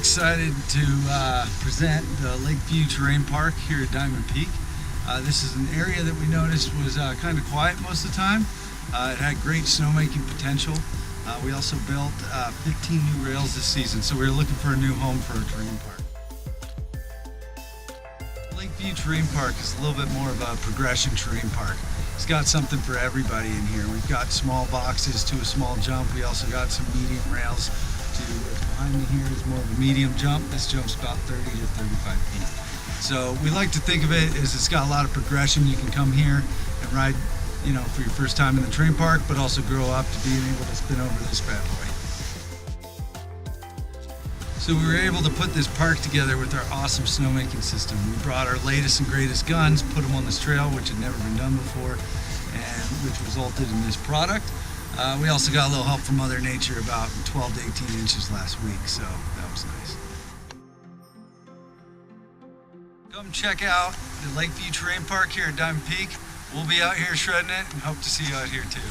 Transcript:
excited to present the Lakeview Terrain Park here at Diamond Peak. This is an area that we noticed was kind of quiet most of the time. It had great snowmaking potential. We also built 15 new rails this season, so we were looking for a new home for a terrain park. Lakeview Terrain Park is a little bit more of a progression terrain park. It's got something for everybody in here. We've got small boxes to a small jump. We also got some medium rails to what's behind me here is more of a medium jump. This jump's about 30 to 35 feet. So we like to think of it as it's got a lot of progression. You can come here and ride, for your first time in the terrain park, but also grow up to being able to spin over this bad boy. So we were able to put this park together with our awesome snowmaking system. We brought our latest and greatest guns, put them on this trail, which had never been done before, and which resulted in this product. We also got a little help from Mother Nature, about 12 to 18 inches last week, so that was nice. Come check out the Lakeview Terrain Park here at Diamond Peak. We'll be out here shredding it and hope to see you out here too.